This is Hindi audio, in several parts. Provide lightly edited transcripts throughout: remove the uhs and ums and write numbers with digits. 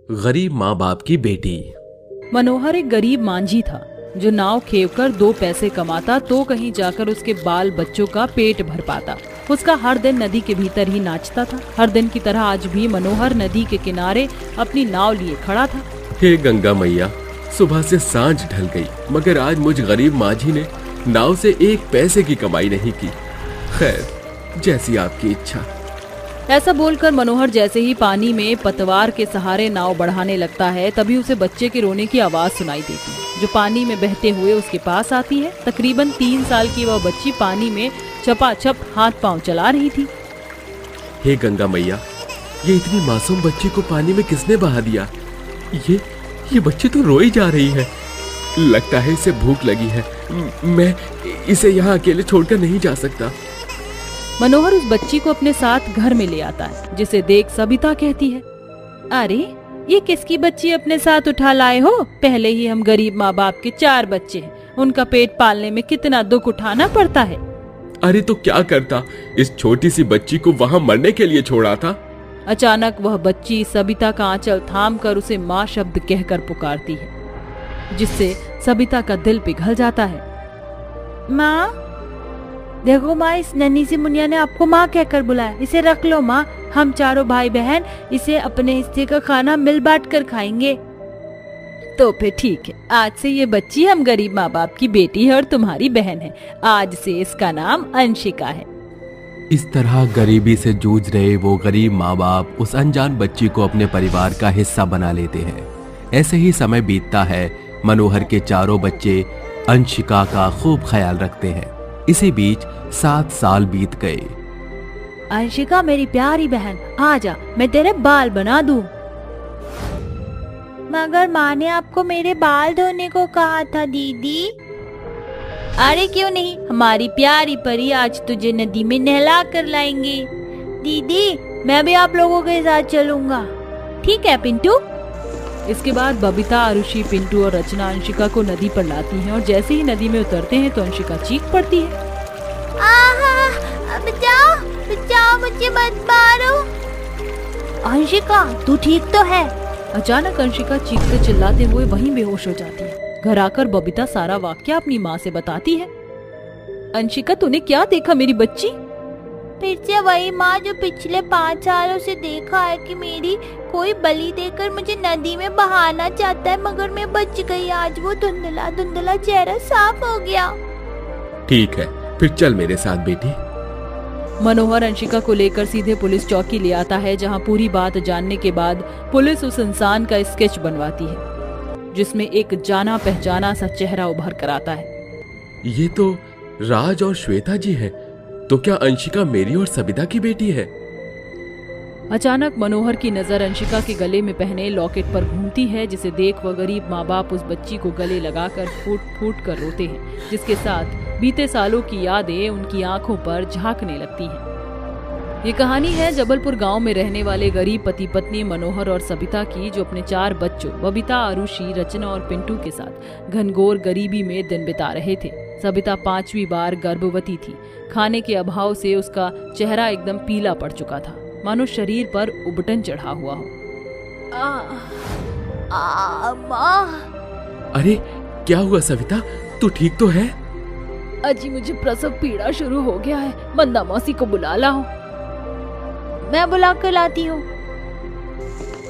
गरीब माँ बाप की बेटी। मनोहर एक गरीब मांझी था जो नाव खेवकर 2 पैसे कमाता तो कहीं जाकर उसके बाल बच्चों का पेट भर पाता। उसका हर दिन नदी के भीतर ही नाचता था। हर दिन की तरह आज भी मनोहर नदी के किनारे अपनी नाव लिए खड़ा था। हे गंगा मैया, सुबह से सांझ ढल गई मगर आज मुझ गरीब माझी ने नाव से 1 पैसे की कमाई नहीं की। खैर, जैसी आपकी इच्छा। ऐसा बोलकर मनोहर जैसे ही पानी में पतवार के सहारे नाव बढ़ाने लगता है तभी उसे बच्चे के रोने की आवाज सुनाई देती है जो पानी में बहते हुए उसके पास आती है। तकरीबन 3 साल की वह बच्ची पानी में चपाचप हाथ पांव चला रही थी। हे गंगा मैया, ये इतनी मासूम बच्ची को पानी में किसने बहा दिया? ये बच्ची तो रोई जा रही है। लगता है इसे भूख लगी है। मैं इसे यहाँ अकेले छोड़कर नहीं जा सकता। मनोहर उस बच्ची को अपने साथ घर में ले आता है जिसे देख सबिता कहती है, अरे ये किसकी बच्ची अपने साथ उठा लाए हो? पहले ही हम गरीब माँ बाप के 4 बच्चे हैं, उनका पेट पालने में कितना दुख उठाना पड़ता है। अरे तो क्या करता, इस छोटी सी बच्ची को वहाँ मरने के लिए छोड़ा था। अचानक वह बच्ची सबिता का आंचल थाम कर उसे माँ शब्द कहकर पुकारती है जिससे सबिता का दिल पिघल जाता है। माँ, देखो माँ, इस नन्ही सी मुनिया ने आपको माँ कहकर बुलाया। इसे रख लो माँ, हम चारों भाई बहन इसे अपने हिस्से का खाना मिल बांट कर खाएंगे। तो फिर ठीक है, आज से ये बच्ची हम गरीब माँ बाप की बेटी है और तुम्हारी बहन है। आज से इसका नाम अंशिका है। इस तरह गरीबी से जूझ रहे वो गरीब माँ बाप उस अनजान बच्ची को अपने परिवार का हिस्सा बना लेते हैं। ऐसे ही समय बीतता है। मनोहर के चारों बच्चे अंशिका का खूब ख्याल रखते हैं। इसी बीच 7 साल बीत गए। अंशिका मेरी प्यारी बहन, आजा, मैं तेरे बाल बना दूं। मगर माँ ने आपको मेरे बाल धोने को कहा था दीदी। अरे क्यों नहीं, हमारी प्यारी परी आज तुझे नदी में नहला कर लाएंगे। दीदी, मैं भी आप लोगों के साथ चलूंगा। ठीक है पिंटू। इसके बाद बबीता, आरुषि, पिंटू और रचना अंशिका को नदी पर लाती हैं और जैसे ही नदी में उतरते हैं तो अंशिका चीख पड़ती है, बचाओ बचाओ, मुझे मत मारो। अंशिका, तू ठीक तो है? अचानक अंशिका चीखते चिल्लाते हुए वहीं बेहोश हो जाती है। घर आकर बबीता सारा वाकया अपनी माँ से बताती है। अंशिका, तूने क्या देखा मेरी बच्ची? फिर से वही माँ जो पिछले 5 सालों से देखा है कि मेरी कोई बलि देकर मुझे नदी में बहाना चाहता है, मगर मैं बच गई। आज वो धुंधला धुंधला चेहरा साफ हो गया। ठीक है, फिर चल मेरे साथ बेटी। मनोहर अंशिका को लेकर सीधे पुलिस चौकी ले आता है जहां पूरी बात जानने के बाद पुलिस उस इंसान का स्केच बनवाती है जिसमें एक जाना पहचाना सा चेहरा उभर कर आता है। ये तो राज और श्वेता जी हैं। तो क्या अंशिका मेरी और सबिता की बेटी है? अचानक मनोहर की नजर अंशिका के गले में पहने लॉकेट पर घूमती है जिसे देख वह गरीब माँ बाप उस बच्ची को गले लगाकर फूट फूट कर रोते हैं जिसके साथ बीते सालों की यादें उनकी आंखों पर झांकने लगती हैं। ये कहानी है जबलपुर गांव में रहने वाले गरीब पति पत्नी मनोहर और सबिता की जो अपने 4 बच्चों बबीता, आरुषि, रचना और पिंटू के साथ घनघोर गरीबी में दिन बिता रहे थे। सबिता 5वीं बार गर्भवती थी। खाने के अभाव से उसका चेहरा एकदम पीला पड़ चुका था, मानो शरीर पर उबटन चढ़ा हुआ हो। माँ। अरे क्या हुआ सविता, तू ठीक तो है? अजी, मुझे प्रसव पीड़ा शुरू हो गया है। मंदा मौसी को बुला लाओ। मैं बुला कर लाती हूँ।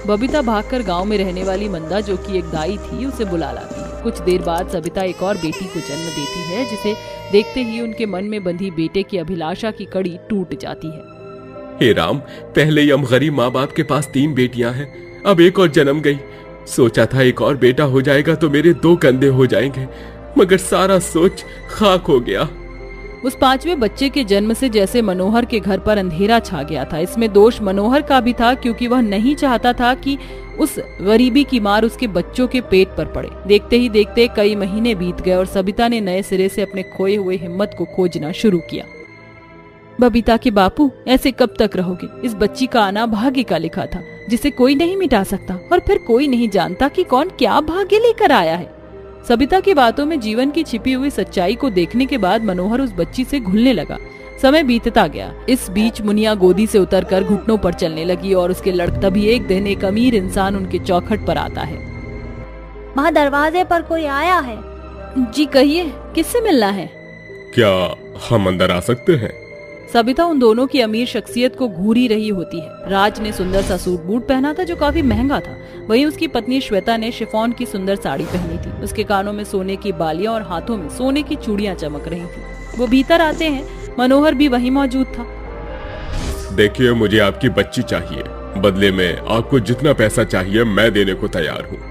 बबीता भागकर गांव में रहने वाली मंदा जो कि एक दाई थी उसे बुला लाती है। कुछ देर बाद सबिता एक और बेटी को जन्म देती है जिसे देखते ही उनके मन में बंधी बेटे की अभिलाषा की कड़ी टूट जाती है। हे राम, पहले ही हम गरीब माँ बाप के पास 3 बेटियां हैं, अब एक और जन्म गई। सोचा था एक और बेटा हो जाएगा तो मेरे 2 कंधे हो जाएंगे, मगर सारा सोच खाक हो गया। उस 5वें बच्चे के जन्म से जैसे मनोहर के घर पर अंधेरा छा गया था। इसमें दोष मनोहर का भी था क्योंकि वह नहीं चाहता था कि उस गरीबी की मार उसके बच्चों के पेट पर पड़े। देखते ही देखते कई महीने बीत गए और सबिता ने नए सिरे से अपने खोए हुए हिम्मत को खोजना शुरू किया। बबीता के बापू, ऐसे कब तक रहोगे? इस बच्ची का आना भाग्य का लिखा था जिसे कोई नहीं मिटा सकता, और फिर कोई नहीं जानता कि कौन क्या भाग्य लेकर आया है। सबिता की बातों में जीवन की छिपी हुई सच्चाई को देखने के बाद मनोहर उस बच्ची से घुलने लगा। समय बीतता गया। इस बीच मुनिया गोदी से उतरकर घुटनों पर चलने लगी और उसके लड़क तभी एक दिन एक अमीर इंसान उनके चौखट पर आता है। वहाँ दरवाजे पर कोई आया है। जी कहिए, किससे मिलना है? क्या हम अंदर आ सकते हैं? सबिता उन दोनों की अमीर शख्सियत को घूरी रही होती है। राज ने सुंदर सा सूट बूट पहना था जो काफी महंगा था। वहीं उसकी पत्नी श्वेता ने शिफॉन की सुंदर साड़ी पहनी थी। उसके कानों में सोने की बालियां और हाथों में सोने की चूड़ियां चमक रही थी। वो भीतर आते हैं। मनोहर भी वहीं मौजूद था। देखिए, मुझे आपकी बच्ची चाहिए। बदले में आपको जितना पैसा चाहिए मैं देने को तैयार हूँ।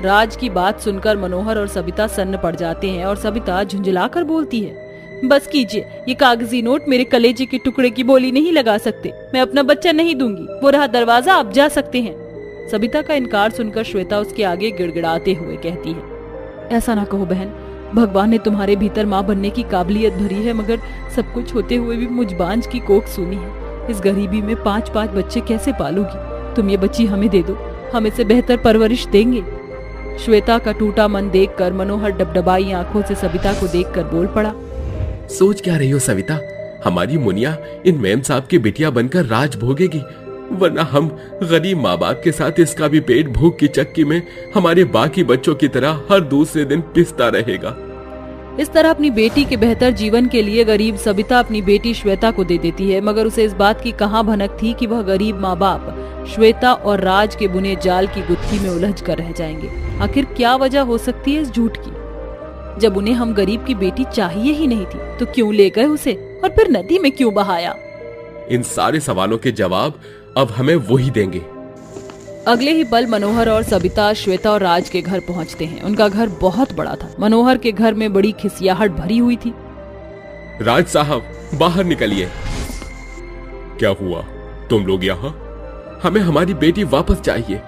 राज की बात सुनकर मनोहर और सबिता सन्न पड़ जाते हैं और सबिता झुंझलाकर बोलती है, बस कीजिए, ये कागजी नोट मेरे कलेजे के टुकड़े की बोली नहीं लगा सकते। मैं अपना बच्चा नहीं दूंगी। वो रहा दरवाजा, आप जा सकते हैं। सबिता का इनकार सुनकर श्वेता उसके आगे गिड़गिड़ाते हुए कहती है, ऐसा ना कहो बहन, भगवान ने तुम्हारे भीतर माँ बनने की काबिलियत भरी है, मगर सब कुछ होते हुए भी मुझ बांझ की कोख सूनी है। इस गरीबी में 5-5 बच्चे कैसे पालूगी? तुम ये बच्ची हमें दे दो, हम इससे बेहतर परवरिश देंगे। श्वेता का टूटा मन देखकर मनोहर डबडबाई आंखों से सबिता को देखकर बोल पड़ा, सोच क्या रही हो सविता? हमारी मुनिया इन मेम साहब की बिटिया बनकर राज भोगेगी, वरना हम गरीब माँ बाप के साथ इसका भी पेट भूख की चक्की में हमारे बाकी बच्चों की तरह हर दूसरे दिन पिसता रहेगा। इस तरह अपनी बेटी के बेहतर जीवन के लिए गरीब सबिता अपनी बेटी श्वेता को दे देती है, मगर उसे इस बात की कहां भनक थी कि वह गरीब माँ बाप श्वेता और राज के बुने जाल की गुत्थी में उलझ कर रह जाएंगे। आखिर क्या वजह हो सकती है इस झूठ की? जब उन्हें हम गरीब की बेटी चाहिए ही नहीं थी तो क्यों ले गए उसे, और फिर नदी में क्यों बहाया? इन सारे सवालों के जवाब अब हमें वही देंगे। अगले ही पल मनोहर और सबिता श्वेता और राज के घर पहुंचते हैं। उनका घर बहुत बड़ा था। मनोहर के घर में बड़ी खिसियाहट भरी हुई थी। राज साहब, बाहर निकलिए। क्या हुआ? तुम लोग यहाँ? हमें हमारी बेटी वापस चाहिए।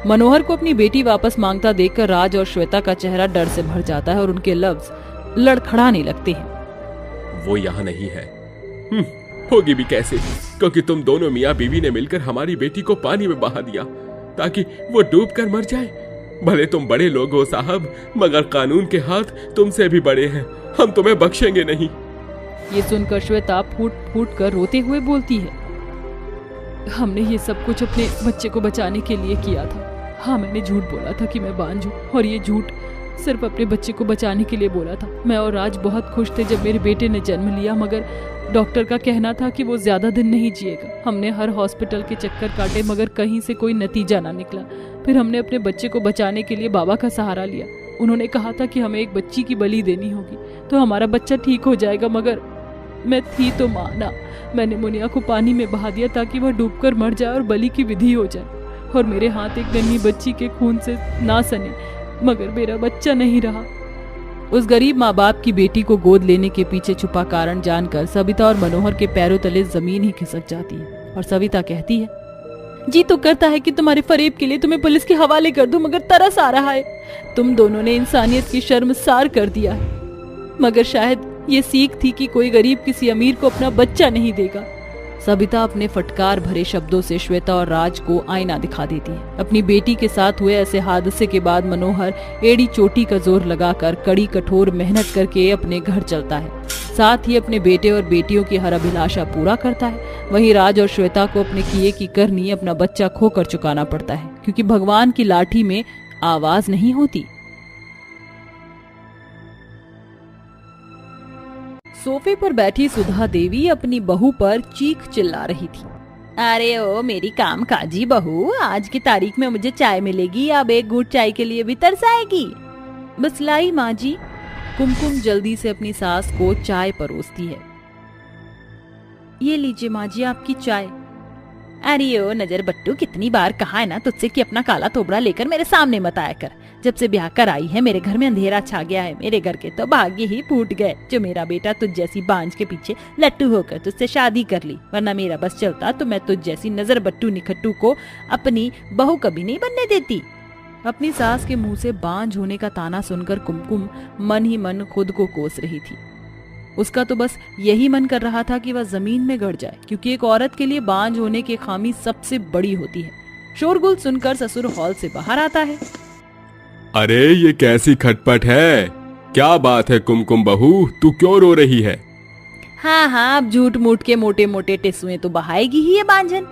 मनोहर को अपनी बेटी वापस मांगता देखकर राज और श्वेता का चेहरा डर से भर जाता है और उनके लफ्ज लड़खड़ाने लगते हैं। वो यहाँ नहीं है। होगी भी कैसे, क्योंकि तुम दोनों मियाँ बीवी ने मिलकर हमारी बेटी को पानी में बहा दिया ताकि वो डूब कर मर जाए। भले तुम बड़े लोग हो साहब, मगर कानून के हाथ तुमसे भी बड़े हैं। हम तुम्हें बख्शेंगे नहीं। ये सुनकर श्वेता फूट फूट कर रोते हुए बोलती है, हमने ये सब कुछ अपने बच्चे को बचाने के लिए किया था। हाँ, मैंने झूठ बोला था कि मैं बांझ हूँ, और ये झूठ सिर्फ अपने बच्चे को बचाने के लिए बोला था। मैं और राज बहुत खुश थे जब मेरे बेटे ने जन्म लिया, मगर डॉक्टर का कहना था कि वो ज्यादा दिन नहीं जिएगा। हमने हर हॉस्पिटल के चक्कर काटे, मगर कहीं से कोई नतीजा ना निकला। फिर हमने अपने बच्चे को बचाने के लिए बाबा का सहारा लिया। उन्होंने कहा था कि हमें एक बच्ची की बलि देनी होगी तो हमारा बच्चा ठीक हो जाएगा, मगर मैं थी तो मां ना। मैंने मुनिया को पानी में बहा दिया ताकि वह डूबकर मर जाए और बलि की विधि हो जाए, और मेरे हाथ एक नन्ही बच्ची के खून से ना सने, मगर मेरा बच्चा नहीं रहा। उस गरीब माँ बाप की बेटी को गोद लेने के पीछे छुपा कारण जानकर सबिता और मनोहर के पैरों तले जमीन ही खिसक जाती है, और सबिता कहती है, जी तो करता है कि तुम्हारे फरेब के लिए तुम्हें पुलिस के हवाले कर दूं, मगर तरस आ रहा है। तुम दोनों ने इंसानियत की शर्मसार कर दिया है, मगर शायद ये सीख थी कि कोई गरीब किसी अमीर को अपना बच्चा नहीं देगा। सबिता अपने फटकार भरे शब्दों से श्वेता और राज को आईना दिखा देती है। अपनी बेटी के साथ हुए ऐसे हादसे के बाद मनोहर एड़ी चोटी का जोर लगाकर कड़ी कठोर मेहनत करके अपने घर चलता है। साथ ही अपने बेटे और बेटियों की हर अभिलाषा पूरा करता है। वहीं राज और श्वेता को अपने किए की करनी अपना बच्चा खोकर चुकाना पड़ता है, क्योंकि भगवान की लाठी में आवाज नहीं होती। सोफे पर बैठी सुधा देवी अपनी बहू पर चीख चिल्ला रही थी, अरे ओ मेरी काम काजी बहू, आज की तारीख में मुझे चाय मिलेगी, अब एक घूंट चाय के लिए भी तरस आएगी। बस लाई माँ जी। कुमकुम जल्दी से अपनी सास को चाय परोसती है। ये लीजिए माँ जी आपकी चाय। अरे ओ नजर बट्टू, कितनी बार कहा है ना तुझसे कि अपना काला तोबड़ा लेकर मेरे सामने मत आया कर। जब से ब्याह कर आई है मेरे घर में अंधेरा छा गया है। मेरे घर के तो भाग्य ही फूट गए जो मेरा बेटा तुझ जैसी बांझ के पीछे लट्टू होकर तुझसे शादी कर ली, वरना मेरा बस चलता तो मैं तुझ जैसी नजर बट्टू निखट्टू को अपनी बहू कभी नहीं बनने देती। अपनी सास के मुंह से बांझ होने का ताना सुनकर कुमकुम मन ही मन खुद को कोस रही थी। उसका तो बस यही मन कर रहा था कि वह जमीन में गड़ जाए, क्योंकि एक औरत के लिए बांझ होने की खामी सबसे बड़ी होती है। शोरगुल सुनकर ससुर हॉल से बाहर आता है। अरे ये कैसी खटपट है? क्या बात है कुमकुम बहू, तू क्यों रो रही है? हाँ, अब झूठ मूठ के मोटे मोटे टिस्सुए तो बहाएगी ही ये बांझन।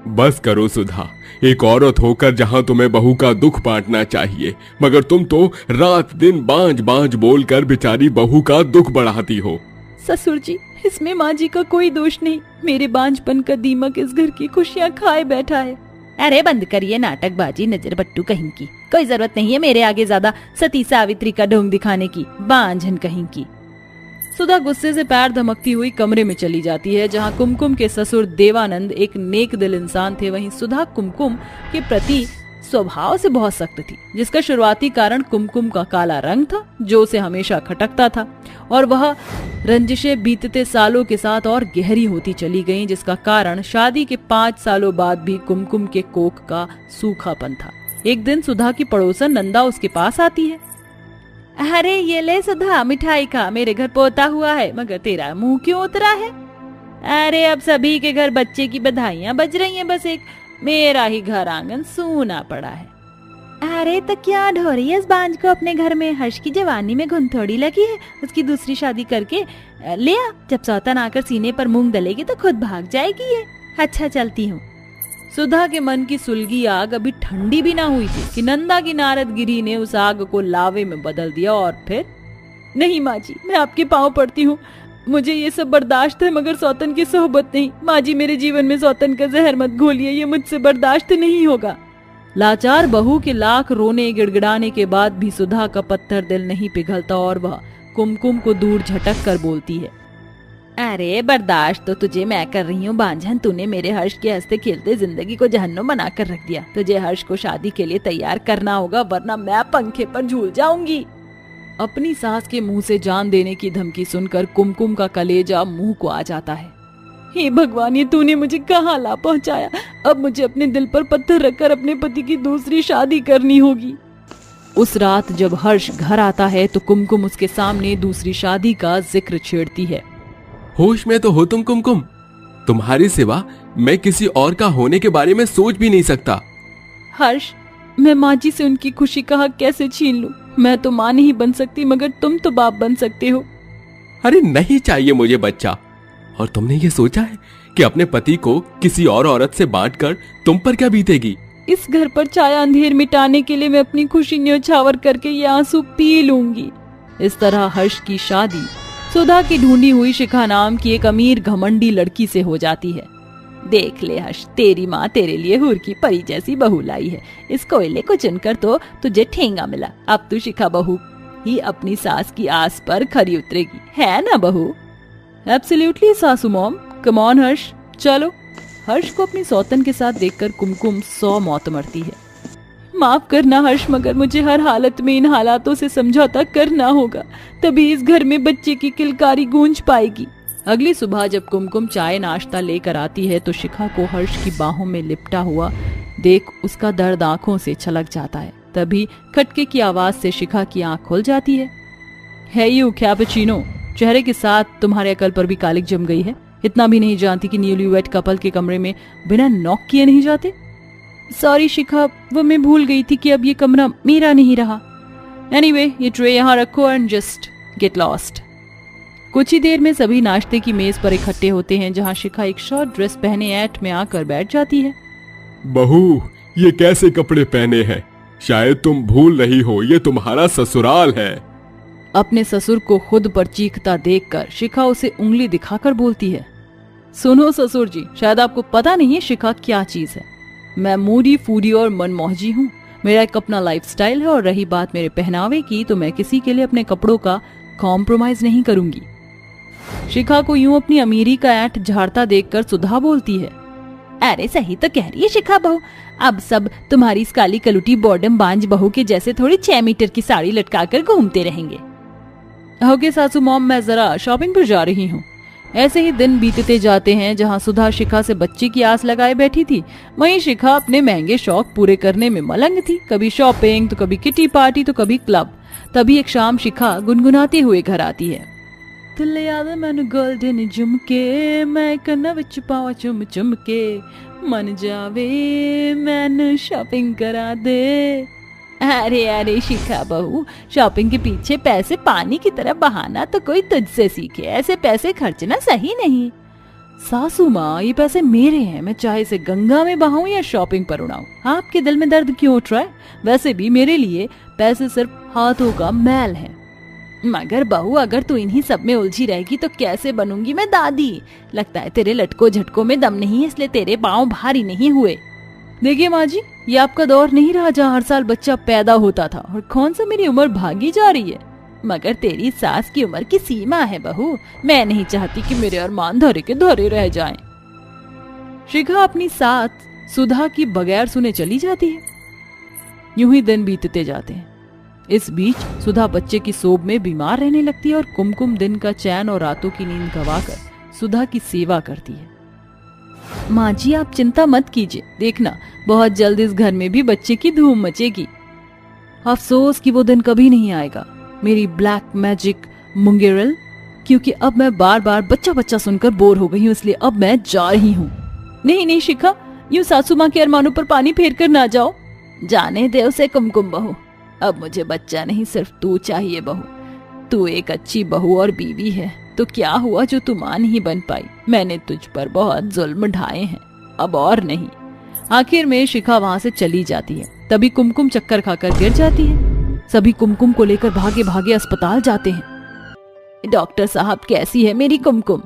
बस करो सुधा, एक औरत होकर जहाँ तुम्हें बहू का दुख बांटना चाहिए, मगर तुम तो रात दिन बांझ बांझ बोलकर बेचारी बहू का दुख बढ़ाती हो। ससुर जी, इसमें माँ जी का कोई दोष नहीं। मेरे बांझपन का दीमक इस घर की खुशियाँ खाए बैठा है। अरे बंद करिए नाटकबाजी, नजर बट्टू कहीं की। कोई जरूरत नहीं है मेरे आगे ज्यादा सती सावित्री का ढोंग दिखाने की, बांझन कहीं की। सुधा गुस्से से पैर धमकती हुई कमरे में चली जाती है, जहाँ कुमकुम के ससुर देवानंद एक नेक दिल इंसान थे। वहीं सुधा कुमकुम के प्रति स्वभाव से बहुत सख्त थी, जिसका शुरुआती कारण कुमकुम का काला रंग था, जो उसे हमेशा खटकता था, और वह रंजिशें बीतते सालों के साथ और गहरी होती चली गईं, जिसका कारण शादी के 5 सालों बाद भी कुमकुम के कोख का सूखापन था। एक दिन सुधा की पड़ोसन नंदा उसके पास आती है। अरे ये ले सुधा, मिठाई खा, मेरे घर पोता हुआ है, मगर तेरा मुंह क्यों उतरा है? अरे अब सभी के घर बच्चे की बधाइयां बज रही हैं, बस एक मेरा ही घर आंगन सूना पड़ा है। अरे तो क्या ढो रही है इस बांझ को अपने घर में? हर्ष की जवानी में घुन थोड़ी लगी है, उसकी दूसरी शादी करके ले आ। जब सौतन आकर सीने पर मूंग दलेगी तो खुद भाग जाएगी ये। अच्छा चलती हूँ। सुधा के मन की सुलगी आग अभी ठंडी भी ना हुई थी कि नंदा की नारदगिरी ने उस आग को लावे में बदल दिया। और फिर, नहीं माँ जी, मैं आपके पाँव पड़ती हूँ, मुझे ये सब बर्दाश्त है, मगर सौतन की सोहबत नहीं। माँ जी, मेरे जीवन में सौतन का जहर मत घोलिए, ये मुझसे बर्दाश्त नहीं होगा। लाचार बहू के लाख रोने गिड़गिड़ाने के बाद भी सुधा का पत्थर दिल नहीं पिघलता और वह कुमकुम को दूर झटक कर बोलती है। अरे बर्दाश्त तो तुझे मैं कर रही हूँ बांझन, तूने मेरे हर्ष के हंसते खेलते जिंदगी को जहन्नुम बनाकर रख दिया। तुझे हर्ष को शादी के लिए तैयार करना होगा, वरना मैं पंखे पर झूल जाऊंगी। अपनी सास के मुंह से जान देने की धमकी सुनकर कुमकुम का कलेजा मुंह को आ जाता है। हे भगवान, ये तूने मुझे कहाँ ला पहुँचाया? अब मुझे अपने दिल पर पत्थर रखकर अपने पति की दूसरी शादी करनी होगी। उस रात जब हर्ष घर आता है तो कुमकुम उसके सामने दूसरी शादी का जिक्र छेड़ती है। होश में तो हो तुम कुमकुम? तुम्हारी सिवा मैं किसी और का होने के बारे में सोच भी नहीं सकता। हर्ष, मैं माँ जी से उनकी खुशी का हक कैसे छीन लूं? मैं तो माँ नहीं बन सकती, मगर तुम तो बाप बन सकते हो। अरे नहीं चाहिए मुझे बच्चा। और तुमने ये सोचा है कि अपने पति को किसी और औरत से बांटकर तुम पर क्या बीतेगी? इस घर पर छाया अंधेर मिटाने के लिए मैं अपनी खुशी न्योछावर करके ये आंसू पी लूंगी। इस तरह हर्ष की शादी सुधा की ढूंढी हुई शिखा नाम की एक अमीर घमंडी लड़की से हो जाती है। देख ले हर्ष, तेरी माँ तेरे लिए हूर की परी जैसी बहू लाई है। इस कोयले को चुनकर तो तुझे ठेंगा मिला। अब तू शिखा बहू ही अपनी सास की आस पर खरी उतरेगी, है ना बहू? एब्सोल्युटली सासू मॉम, कम ऑन हर्ष, चलो। हर्ष को अपनी सौतन के साथ देखकर कुमकुम 100 मौत मरती है। माफ करना हर्ष, मगर मुझे हर हालत में इन हालातों से समझौता करना होगा, तभी इस घर में बच्चे की किलकारी गूंज पाएगी। अगली सुबह जब कुमकुम चाय नाश्ता लेकर आती है तो शिखा को हर्ष की बाहों में लिपटा हुआ देख उसका दर्द आंखों से छलक जाता है। तभी खटके की आवाज से शिखा की आंख खुल जाती है। है यू कैपुचिनो, चेहरे के साथ तुम्हारे अकल पर भी कालिक जम गई है। इतना भी नहीं जानती कि न्यूलीवेड कपल के कमरे में बिना नॉक किए नहीं जाते? सॉरी शिखा, वो मैं भूल गई थी कि अब ये कमरा मेरा नहीं रहा। एनीवे, ये ट्रे यहाँ रखो एंड जस्ट गेट लॉस्ट। कुछ ही देर में सभी नाश्ते की मेज पर इकट्ठे होते हैं, जहाँ शिखा एक शॉर्ट ड्रेस पहने ऐट में आकर बैठ जाती है। बहू, ये कैसे कपड़े पहने हैं? शायद तुम भूल रही हो, ये तुम्हारा ससुराल है। अपने ससुर को खुद पर चीखता देखकर शिखा उसे उंगली दिखाकर बोलती है। सुनो ससुर जी, शायद आपको पता नहीं है शिखा क्या चीज है। मैं मूडी फूडी और मनमोहजी हूँ। मेरा एक अपना लाइफस्टाइल है, और रही बात मेरे पहनावे की, तो मैं किसी के लिए अपने कपड़ों का कॉम्प्रोमाइज नहीं करूंगी। शिखा को यूं अपनी अमीरी का ऐंठ झाड़ता देखकर सुधा बोलती है। अरे सही तो कह रही है शिखा बहू, अब सब तुम्हारी इस काली कलुटी बॉर्डम बांझ बहू के जैसे थोड़ी 6 मीटर की साड़ी लटकाकर घूमते रहेंगे। ओके सासू मॉम, मैं जरा शॉपिंग पर जा रही हूँ। ऐसे ही दिन बीतते जाते हैं, जहाँ सुधा शिखा से बच्चे की आस लगाए बैठी थी, वहीं शिखा अपने महंगे शौक पूरे करने में मलंग थी। कभी शॉपिंग, तो कभी किटी पार्टी, तो कभी क्लब। तभी एक शाम शिखा गुनगुनाते हुए घर आती है। तुले याद मैनू गोल्डन झुमके, मैं कन्ना विच पावा चुम चुम के, मन जावे मैनू शॉपिंग करा दे। अरे अरे शिखा बहू, शॉपिंग के पीछे पैसे पानी की तरह बहाना तो कोई तुझसे सीखे। ऐसे पैसे खर्चना सही नहीं। सासू माँ, ये पैसे मेरे हैं, मैं चाहे इसे गंगा में बहाऊं या शॉपिंग पर उड़ाऊं। आपके दिल में दर्द क्यों उठ रहा है? वैसे भी मेरे लिए पैसे सिर्फ हाथों का मैल है। मगर बहू, अगर तू इन्हीं सब में उलझी रहेगी तो कैसे बनूंगी मैं दादी? लगता है तेरे लटकों झटकों में दम नहीं है, इसलिए तेरे पांव भारी नहीं हुए। देखिए माँ जी, ये आपका दौर नहीं रहा जहाँ हर साल बच्चा पैदा होता था, और कौन सा मेरी उम्र भागी जा रही है। मगर तेरी सास की उम्र की सीमा है बहू, मैं नहीं चाहती कि मेरे अरमान धरे के धरे रह जाएं। शिखा अपनी साथ सुधा की बगैर सुने चली जाती है। यूं ही दिन बीतते जाते हैं। इस बीच सुधा बच्चे की सोब में बीमार रहने लगती है और कुमकुम दिन का चैन और रातों की नींद गवाकर सुधा की सेवा करती है। माँ जी, आप चिंता मत कीजिए, देखना बहुत जल्द इस घर में भी बच्चे की धूम मचेगी। अफसोस कि वो दिन कभी नहीं आएगा मेरी ब्लैक मैजिक मुंगेरल, क्योंकि अब मैं बार बार बच्चा बच्चा सुनकर बोर हो गई हूँ, इसलिए अब मैं जा रही हूँ। नहीं नहीं शिखा, यूं सासू माँ के अरमानों पर पानी फेर कर ना जाओ। जाने दे उसे कुमकुम बहू, अब मुझे बच्चा नहीं सिर्फ तू चाहिए बहू। तू एक अच्छी बहू और बीवी है, तो क्या हुआ जो तू मां नहीं बन पाई? मैंने तुझ पर बहुत जुल्म ढाए हैं, अब और नहीं। आखिर में शिखा वहां से चली जाती है। तभी कुमकुम चक्कर खाकर गिर जाती है। सभी कुमकुम को लेकर भागे भागे अस्पताल जाते हैं। डॉक्टर साहब, कैसी है मेरी कुमकुम?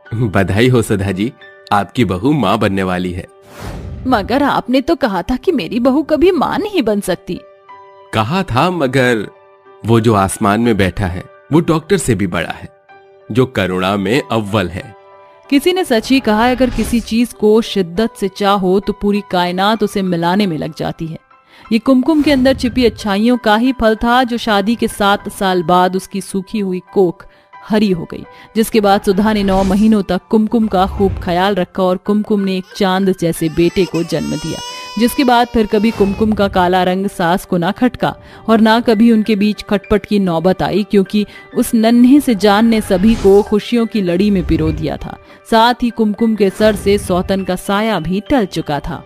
बधाई हो सुधा जी, आपकी बहू माँ बनने वाली है। मगर आपने तो कहा था कि मेरी बहू कभी माँ नहीं बन सकती। कहा था, मगर वो जो आसमान में बैठा है वो डॉक्टर से भी बड़ा है, जो करुणा में अव्वल है। किसी ने सच ही कहा है, अगर किसी चीज को शिद्दत से चाहो तो पूरी कायनात उसे मिलाने में लग जाती है। ये कुमकुम के अंदर छिपी अच्छाइयों का ही फल था, जो शादी के 7 साल बाद उसकी सूखी हुई कोख हरी हो गई। जिसके बाद सुधा ने 9 महीनों तक कुमकुम का खूब ख्याल रखा और कुमकुम ने एक चांद जैसे बेटे को जन्म दिया। जिसके बाद फिर कभी कुमकुम का काला रंग सास को ना खटका और ना कभी उनके बीच खटपट की नौबत आई, क्योंकि उस नन्हे से जान ने सभी को खुशियों की लड़ी में पिरो दिया था। साथ ही कुमकुम के सर से सौतन का साया भी टल चुका था।